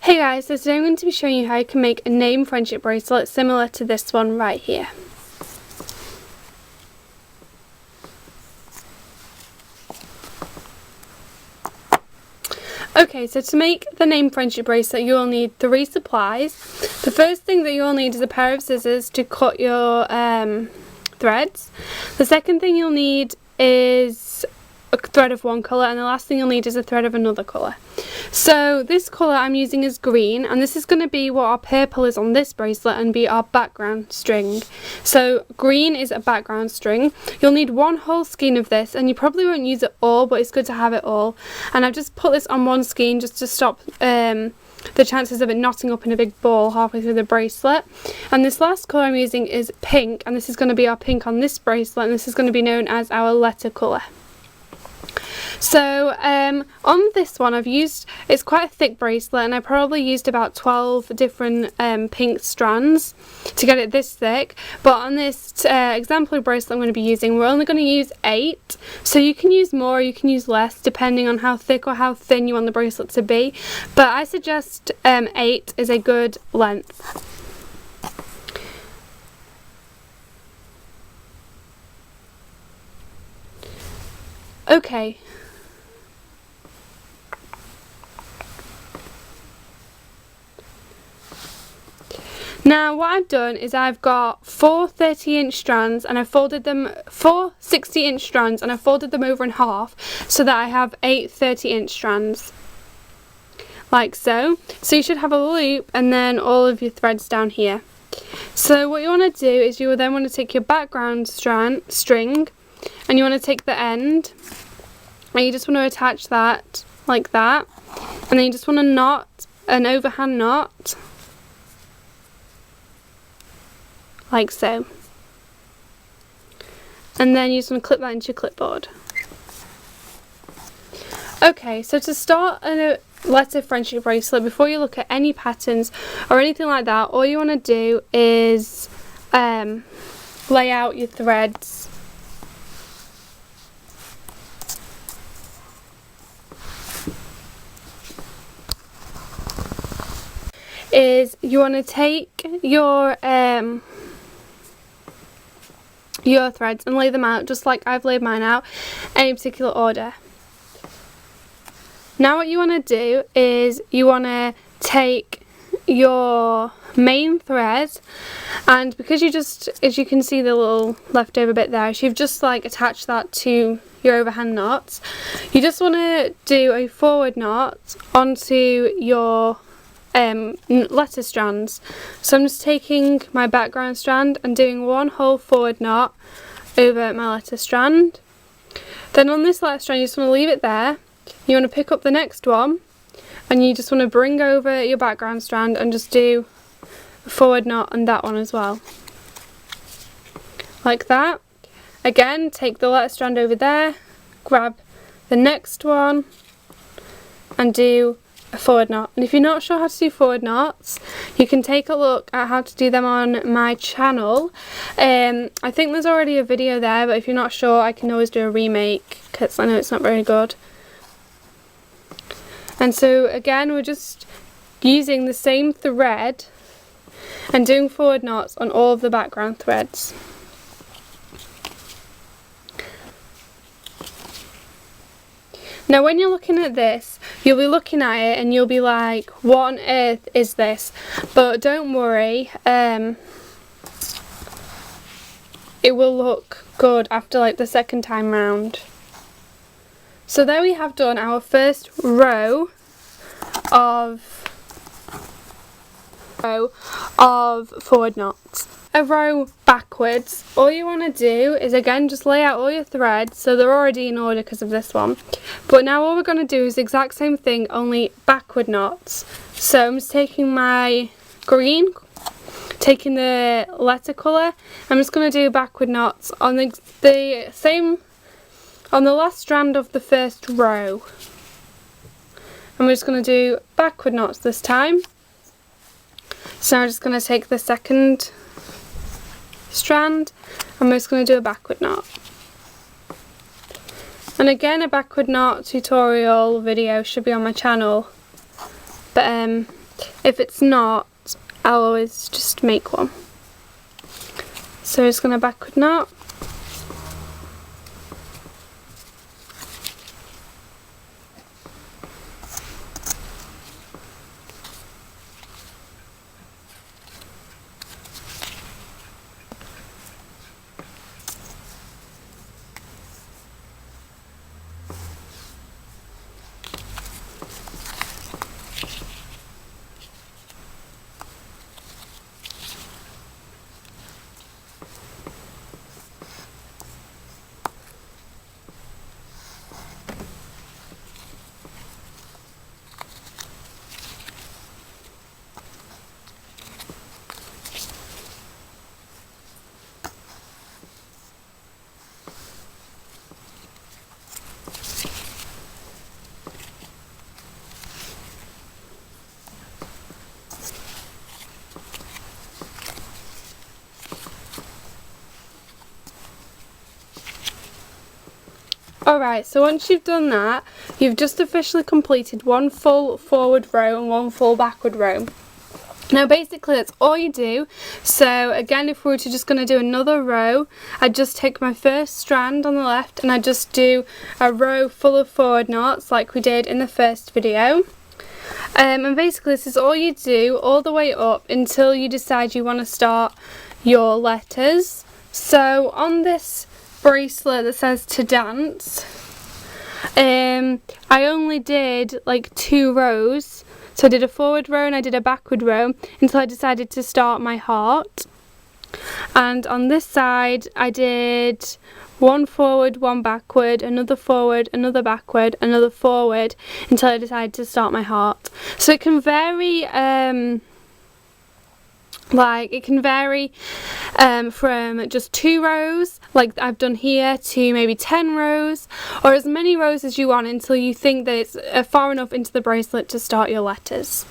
Hey guys, so today I'm going to be showing you how you can make a name friendship bracelet similar to this one right here. Okay, so to make the name friendship bracelet you will need 3 supplies. The first thing that you will need is a pair of scissors to cut your threads. The second thing you'll need is a thread of one colour, and the last thing you'll need is a thread of another colour. So this colour I'm using is green, and this is going to be what our purple is on this bracelet and be our background string. So green is a background string. You'll need 1 whole skein of this, and you probably won't use it all, but it's good to have it all. And I've just put this on 1 skein just to stop the chances of it knotting up in a big ball halfway through the bracelet. And this last colour I'm using is pink, and this is going to be our pink on this bracelet, and this is going to be known as our letter colour. So on this one it's quite a thick bracelet, and I probably used about 12 different pink strands to get it this thick, but on this exemplary bracelet I'm going to be using, we're only going to use 8, so you can use more, you can use less depending on how thick or how thin you want the bracelet to be, but I suggest 8 is a good length. Okay. Now what I've done is I've got 4 30-inch strands, and I've folded them, 4 60-inch strands, and I've folded them over in half so that I have 8 30-inch strands, like so. So you should have a loop and then all of your threads down here. So what you want to do is you will then want to take your background string, and you want to take the end, and you just want to attach that like that, and then you just want to knot an overhand knot like so, and then you just want to clip that into your clipboard. Okay, so to start a letter friendship bracelet, before you look at any patterns or anything like that, all you want to do is lay out your threads. Is you want to take your threads and lay them out just like I've laid mine out, any particular order. Now what you want to do is you want to take your main thread, and because you just, as you can see the little leftover bit there, so you've just like attached that to your overhand knots, you just want to do a forward knot onto your letter strands. So I'm just taking my background strand and doing 1 whole forward knot over my letter strand. Then on this letter strand you just want to leave it there. You want to pick up the next one, and you just want to bring over your background strand and just do a forward knot on that one as well, like that. Again, take the letter strand over there, grab the next one and do a forward knot. And if you're not sure how to do forward knots, you can take a look at how to do them on my channel. I think there's already a video there, but if you're not sure I can always do a remake because I know it's not very good. And so again, we're just using the same thread and doing forward knots on all of the background threads. Now when you're looking at this, you'll be looking at it and you'll be like, what on earth is this? But don't worry, it will look good after like the second time round. So there we have done our first row of forward knots. A row backwards, all you want to do is again just lay out all your threads so they're already in order because of this one, but now all we're going to do is the exact same thing, only backward knots. So I'm just taking my green, taking the letter colour, I'm just going to do backward knots on the same, on the last strand of the first row, and we're just going to do backward knots this time. So I'm just going to take the second strand, and we're just going to do a backward knot. And again, a backward knot tutorial video should be on my channel, but If it's not, I'll always just make one. So I'm just going to backward knot. Alright, so once you've done that, you've just officially completed one full forward row and one full backward row. Now basically that's all you do. So again, if we were just going to do another row, I'd just take my first strand on the left and I'd just do a row full of forward knots like we did in the first video. And basically this is all you do all the way up until you decide you want to start your letters. So on this bracelet that says to dance, I only did like 2 rows. So I did a forward row and I did a backward row until I decided to start my heart. And on this side I did one forward, one backward, another forward, another backward, another forward until I decided to start my heart. So it can vary from just 2 rows like I've done here to maybe 10 rows, or as many rows as you want until you think that it's far enough into the bracelet to start your letters.